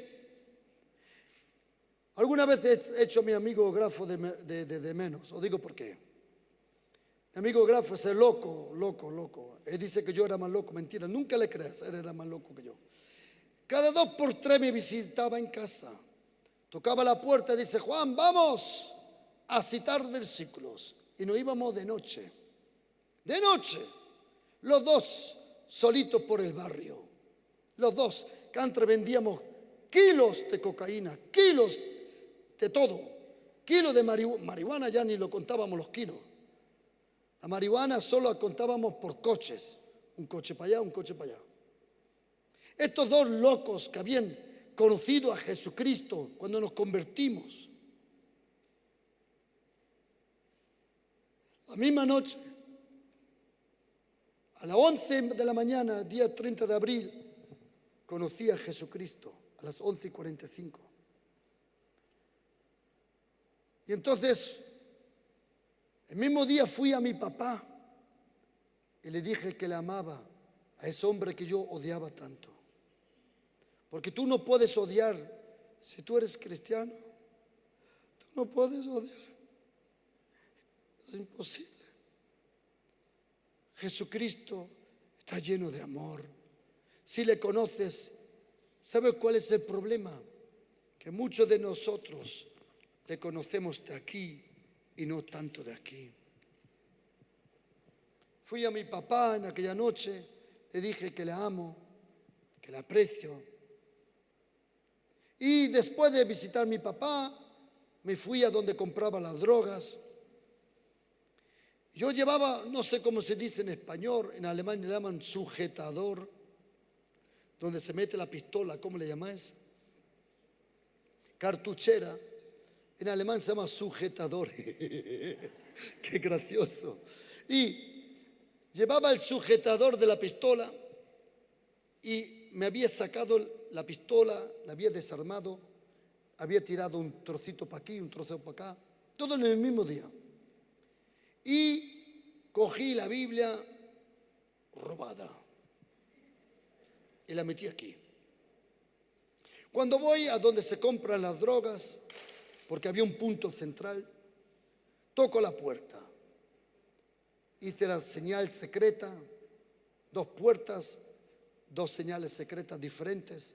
Alguna vez he hecho a mi amigo Grafo de menos. Os digo por qué. Mi amigo Grafo es el loco. Él dice que yo era más loco. Mentira, nunca le creas, él era más loco que yo. Cada 2 por 3 me visitaba en casa. Tocaba la puerta y dice, Juan, vamos a citar versículos. Y nos íbamos de noche. De noche. Los dos solitos por el barrio. Los dos, que antes vendíamos kilos de cocaína, kilos de todo. Kilos de marihuana, ya ni lo contábamos los kilos. La marihuana solo la contábamos por coches. Un coche para allá, un coche para allá. Estos dos locos que habían conocido a Jesucristo cuando nos convertimos. La misma noche, a las 11 de la mañana, día 30 de abril, conocí a Jesucristo a las 11:45. Y entonces, el mismo día fui a mi papá y le dije que le amaba a ese hombre que yo odiaba tanto. Porque tú no puedes odiar si tú eres cristiano. Tú no puedes odiar. Es imposible. Jesucristo está lleno de amor. Si le conoces, ¿sabes cuál es el problema? Que muchos de nosotros le conocemos de aquí y no tanto de aquí. Fui a mi papá en aquella noche, le dije que le amo, que le aprecio. Y después de visitar a mi papá, me fui a donde compraba las drogas. Yo llevaba, no sé cómo se dice en español, en alemán le llaman sujetador, donde se mete la pistola, ¿cómo le llamáis? Cartuchera. En alemán se llama sujetador. Qué gracioso. Y llevaba el sujetador de la pistola y me había sacado la pistola, la había desarmado, había tirado un trocito para aquí, un trocito para acá, todo en el mismo día. Y cogí la Biblia robada y la metí aquí. Cuando voy a donde se compran las drogas, porque había un punto central, toco la puerta. Hice la señal secreta, 2 puertas, 2 señales secretas diferentes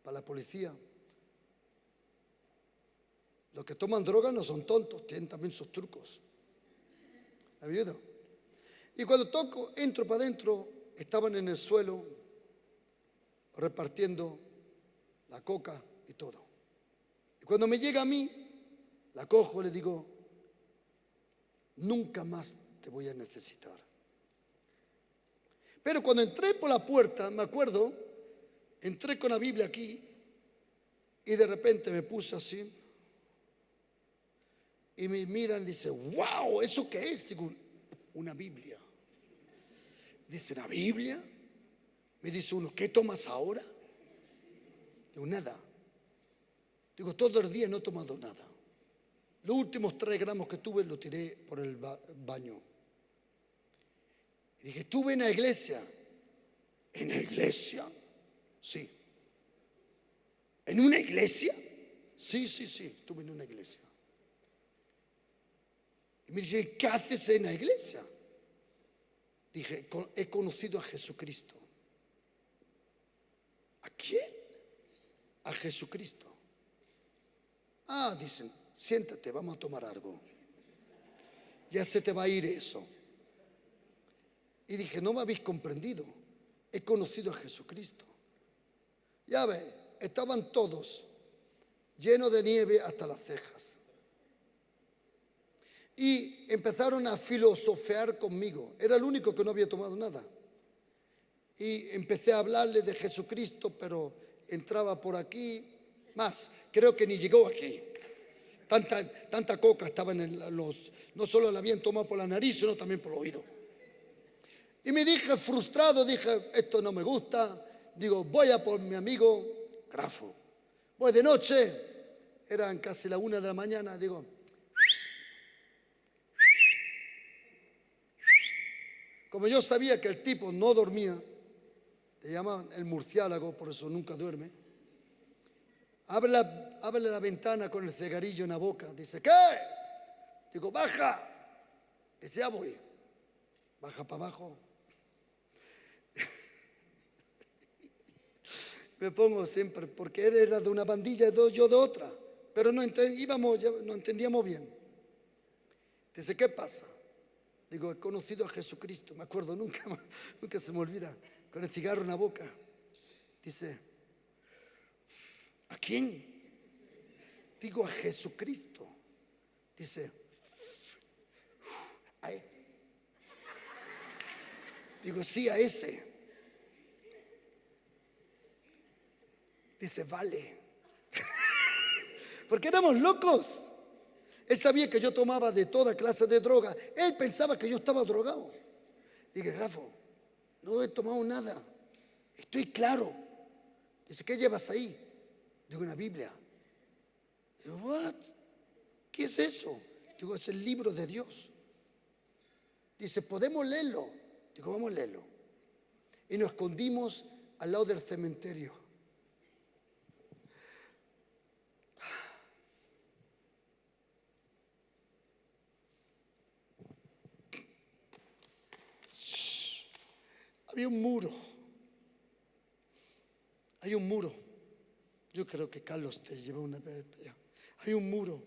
para la policía. Los que toman droga no son tontos, tienen también sus trucos. ¿Me ayuda? Y cuando toco, entro para adentro, estaban en el suelo repartiendo la coca y todo. Y cuando me llega a mí, la cojo y le digo, nunca más te voy a necesitar. Pero cuando entré por la puerta, me acuerdo, entré con la Biblia aquí y de repente me puse así y me miran y dicen, wow, ¿eso qué es? Digo, una Biblia. Dice, ¿la Biblia? Me dice uno, ¿qué tomas ahora? Digo, nada. Digo, todo el día no he tomado nada. Los últimos 3 gramos que tuve lo tiré por el baño. Y dije, estuve en la iglesia. ¿En la iglesia? Sí. ¿En una iglesia? Sí, estuve en una iglesia. Y me dice, ¿qué haces en la iglesia? Dije, he conocido a Jesucristo. ¿A quién? A Jesucristo. Ah, dicen, siéntate, vamos a tomar algo. Ya se te va a ir eso. Y dije, no me habéis comprendido. He conocido a Jesucristo. Ya ves, estaban todos llenos de nieve hasta las cejas. Y empezaron a filosofear conmigo. Era el único que no había tomado nada. Y empecé a hablarle de Jesucristo, pero entraba por aquí. Más, creo que ni llegó aquí. Tanta coca estaba en los... No solo la habían tomado por la nariz, sino también por el oído. Y me dije frustrado, dije, esto no me gusta. Digo, voy a por mi amigo Grafo. Voy de noche, eran casi la 1 de la mañana, digo... Como yo sabía que el tipo no dormía, le llamaban el murciélago, por eso nunca duerme. Abre la ventana con el cigarrillo en la boca. Dice, ¿qué? Digo, baja. Dice, ya voy. Baja para abajo. Me pongo siempre, porque él era de una bandilla, yo de otra. Pero no entendíamos bien. Dice, ¿qué pasa? Digo, he conocido a Jesucristo. Me acuerdo, nunca se me olvida. Con el cigarro en la boca. Dice, ¿a quién? Digo, a Jesucristo. Dice, a este. Digo, sí, a ese. Dice, vale. Porque éramos locos. Él sabía que yo tomaba de toda clase de droga. Él pensaba que yo estaba drogado. Dije, Grafo, no he tomado nada. Estoy claro. Dice, ¿qué llevas ahí? Digo, una Biblia. Digo, ¿what? ¿Qué es eso? Digo, es el libro de Dios. Dice, ¿podemos leerlo? Digo, vamos a leerlo. Y nos escondimos al lado del cementerio. Había un muro. Hay un muro. Yo creo que Carlos te llevó una vez allá. Hay un muro.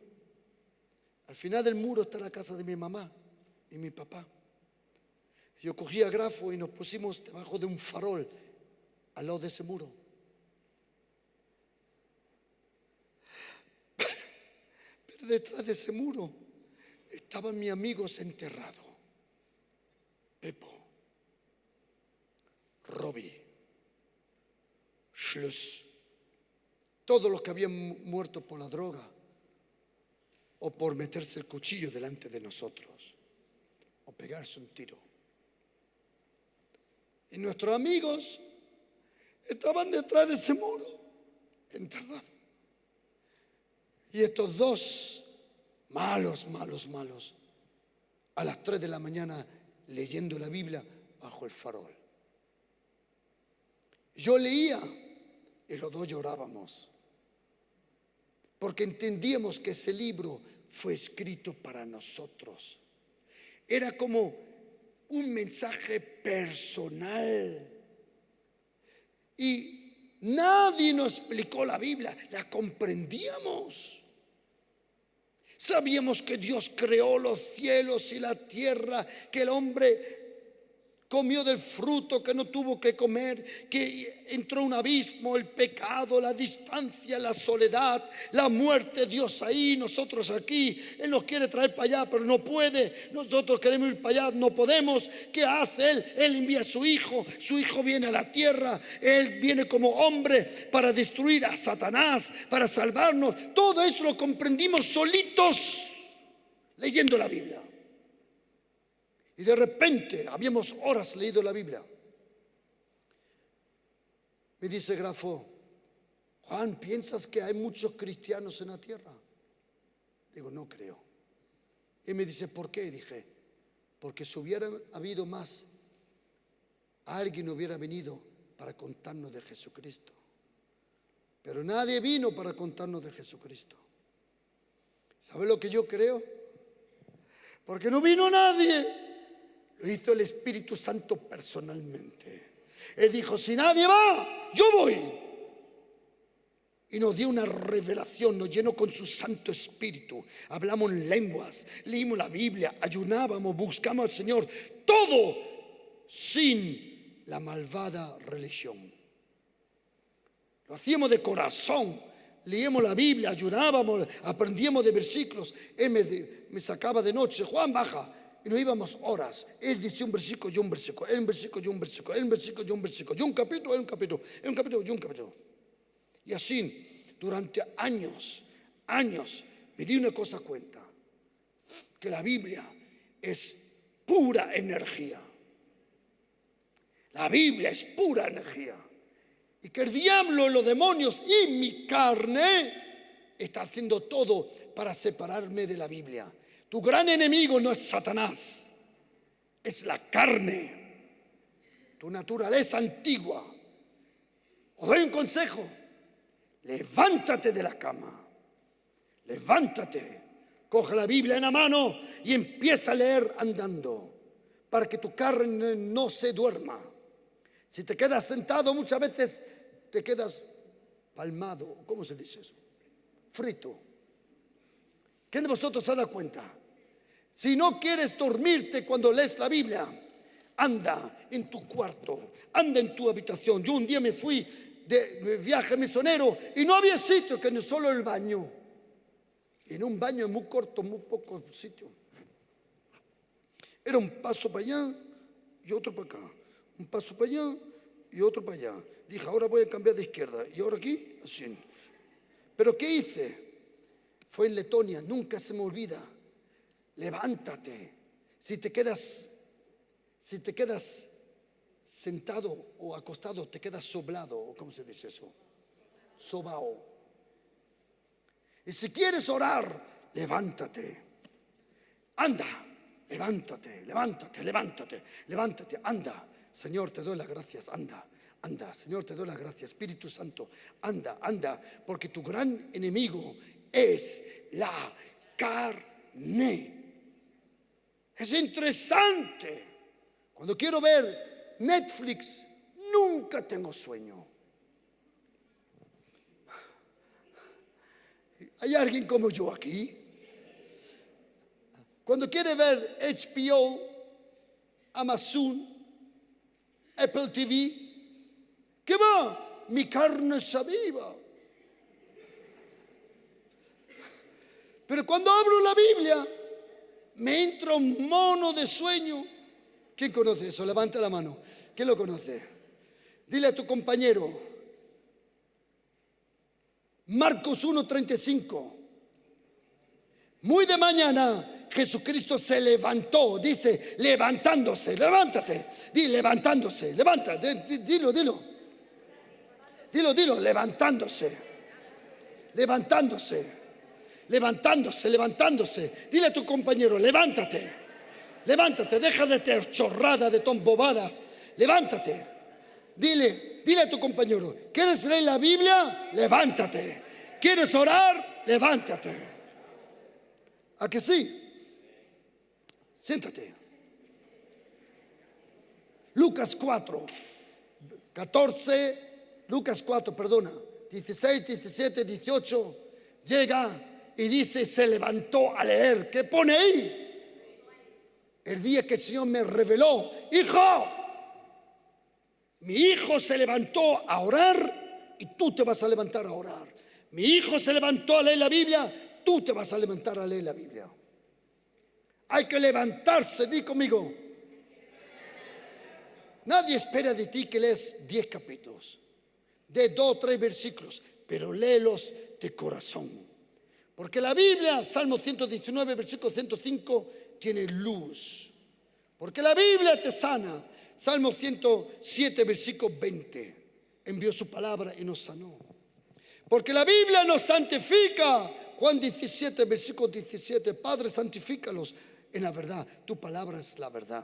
Al final del muro está la casa de mi mamá y mi papá. Yo cogí a Grafo y nos pusimos debajo de un farol al lado de ese muro. detrás de ese muro estaban mis amigos enterrados. Pepo, Robbie, Schluss, todos los que habían muerto por la droga o por meterse el cuchillo delante de nosotros o pegarse un tiro. Y nuestros amigos estaban detrás de ese muro, enterrados. Y estos dos malos, a las 3 de la mañana leyendo la Biblia bajo el farol. Yo leía y los dos llorábamos, porque entendíamos que ese libro fue escrito para nosotros. Era como un mensaje personal. Y nadie nos explicó la Biblia, la comprendíamos. Sabíamos que Dios creó los cielos y la tierra, que el hombre comió del fruto que no tuvo que comer, que entró un abismo, el pecado, la distancia, la soledad, la muerte, Dios ahí, nosotros aquí. Él nos quiere traer para allá, pero no puede. Nosotros queremos ir para allá, no podemos. ¿Qué hace Él? Él envía a su Hijo viene a la tierra, Él viene como hombre para destruir a Satanás, para salvarnos. Todo eso lo comprendimos solitos, leyendo la Biblia. Y de repente, habíamos horas leído la Biblia. Me dice Grafo, Juan, ¿piensas que hay muchos cristianos en la tierra? Digo, no creo. Y me dice, ¿por qué? Dije, porque si hubiera habido más, alguien hubiera venido para contarnos de Jesucristo. Pero nadie vino para contarnos de Jesucristo. ¿Sabe lo que yo creo? Porque no vino nadie. Lo hizo el Espíritu Santo personalmente. Él dijo, si nadie va, yo voy. Y nos dio una revelación, nos llenó con su Santo Espíritu. Hablamos en lenguas, leímos la Biblia, ayunábamos, buscamos al Señor. Todo sin la malvada religión. Lo hacíamos de corazón. Leíamos la Biblia, ayunábamos, aprendíamos de versículos. Él me sacaba de noche, Juan, baja. Y nos íbamos horas. Él decía un versículo, yo un versículo. Él un versículo, yo un versículo. Él un versículo, yo un versículo. Yo un capítulo, él un capítulo. Él un capítulo, yo un capítulo. Y así, durante años, me di una cosa cuenta. Que la Biblia es pura energía. La Biblia es pura energía. Y que el diablo, los demonios y mi carne está haciendo todo para separarme de la Biblia. Tu gran enemigo no es Satanás, es la carne, tu naturaleza antigua. Os doy un consejo, levántate de la cama, levántate, coge la Biblia en la mano y empieza a leer andando, para que tu carne no se duerma. Si te quedas sentado, muchas veces te quedas palmado, ¿cómo se dice eso? Frito. ¿Quién de vosotros se da cuenta? Si no quieres dormirte cuando lees la Biblia, anda en tu cuarto, anda en tu habitación. Yo un día me fui de viaje misionero y no había sitio que no solo el baño. En un baño muy corto, muy poco sitio. Era un paso para allá y otro para acá. Un paso para allá y otro para allá. Dije, ahora voy a cambiar de izquierda. Y ahora aquí, así. ¿Pero qué hice? Fue en Letonia, nunca se me olvida. Levántate. Si te quedas sentado o acostado, te quedas soblado. ¿Cómo se dice eso? Sobao. Y si quieres orar, levántate. Anda, levántate, anda. Señor, te doy las gracias, anda. Señor, te doy las gracias. Espíritu Santo, anda. Porque tu gran enemigo es la carne. Es interesante. Cuando quiero ver Netflix, nunca tengo sueño. ¿Hay alguien como yo aquí? Cuando quiere ver HBO, Amazon, Apple TV, ¿qué va? Mi carne se aviva. Pero cuando abro la Biblia, me entra un mono de sueño. ¿Quién conoce eso? Levanta la mano. ¿Quién lo conoce? Dile a tu compañero. Marcos 1:35. Muy de mañana Jesucristo se levantó. Dice levantándose. Levántate. Di levantándose. Levántate. Dilo. Dilo. Levantándose. Dile a tu compañero, levántate, deja de tener chorrada, de tombobadas, levántate. Dile a tu compañero, ¿quieres leer la Biblia? Levántate. ¿Quieres orar? Levántate. ¿A que sí? Siéntate. Lucas 4, 16, 17, 18, llega y dice, se levantó a leer. ¿Qué pone ahí? El día que el Señor me reveló, hijo, mi hijo se levantó a orar y tú te vas a levantar a orar. Mi hijo se levantó a leer la Biblia, tú te vas a levantar a leer la Biblia. Hay que levantarse, di conmigo. Nadie espera de ti que lees 10 capítulos, de 2 o 3 versículos, pero léelos de corazón. Porque la Biblia, Salmo 119, versículo 105, tiene luz. Porque la Biblia te sana. Salmo 107, versículo 20, envió su palabra y nos sanó. Porque la Biblia nos santifica. Juan 17, versículo 17, Padre, santifícalos en la verdad. Tu palabra es la verdad.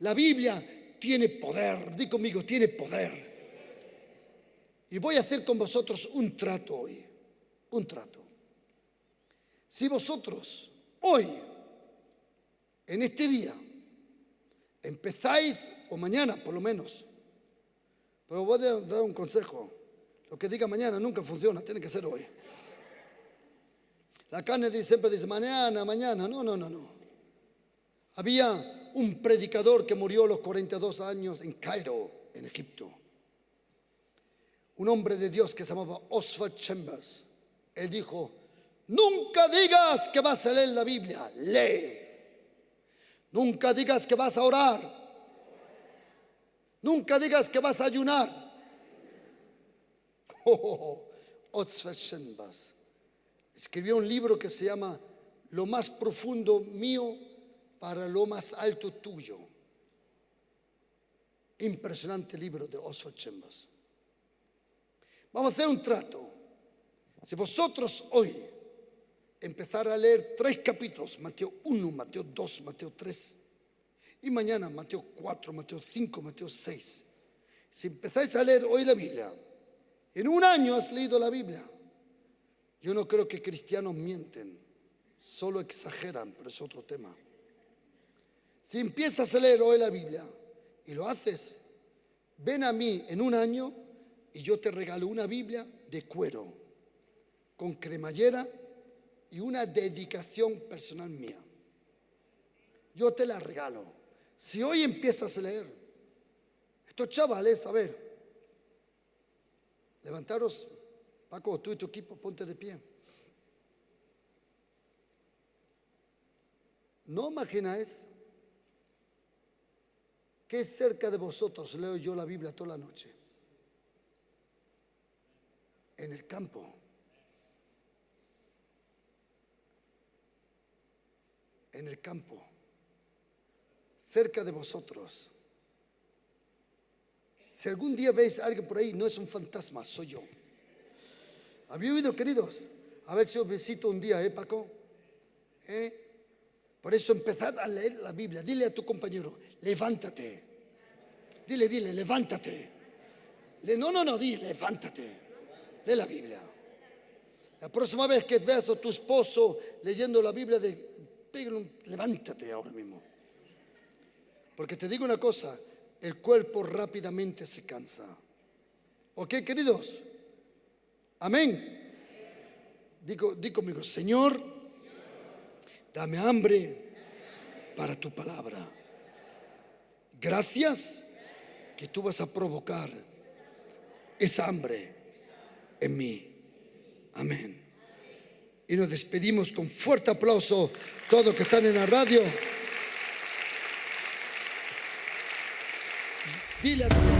La Biblia tiene poder. Di conmigo, tiene poder. Y voy a hacer con vosotros un trato hoy. Un trato. Si vosotros hoy, en este día, empezáis, o mañana por lo menos, pero voy a dar un consejo. Lo que diga mañana nunca funciona, tiene que ser hoy. La carne siempre dice mañana. No. Había un predicador que murió a los 42 años en Cairo, en Egipto. Un hombre de Dios que se llamaba Oswald Chambers. Él dijo, nunca digas que vas a leer la Biblia, lee. Nunca digas que vas a orar. Nunca digas que vas a ayunar. Oswald Chambers escribió un libro que se llama Lo más profundo mío para lo más alto tuyo. Impresionante libro de Oswald Chambers. Vamos a hacer un trato. Si vosotros hoy empezar a leer 3 capítulos, Mateo 1, Mateo 2, Mateo 3, y mañana Mateo 4, Mateo 5, Mateo 6, si empezáis a leer hoy la Biblia, en un año has leído la Biblia. Yo no creo que cristianos mienten, solo exageran, pero es otro tema. Si empiezas a leer hoy la Biblia y lo haces, ven a mí en un año y yo te regalo una Biblia de cuero, con cremallera y una dedicación personal mía. Yo te la regalo. Si hoy empiezas a leer, estos chavales, a ver, levantaros, Paco, tú y tu equipo, ponte de pie. ¿No imagináis que cerca de vosotros leo yo la Biblia toda la noche? En el campo. En el campo. Cerca de vosotros. Si algún día veis a alguien por ahí, no es un fantasma, soy yo. ¿Habéis oído, queridos? A ver si os visito un día, Paco. Por eso empezad a leer la Biblia. Dile a tu compañero, levántate. Dile, levántate. No, dile, levántate. Lee la Biblia. La próxima vez que veas a tu esposo leyendo la Biblia, levántate ahora mismo. Porque te digo una cosa, el cuerpo rápidamente se cansa. ¿Ok, queridos? Amén. Di conmigo, Señor, dame hambre para tu palabra. Gracias que tú vas a provocar esa hambre en mí. Amén. y nos despedimos con fuerte aplauso todos que están en la radio. Dile a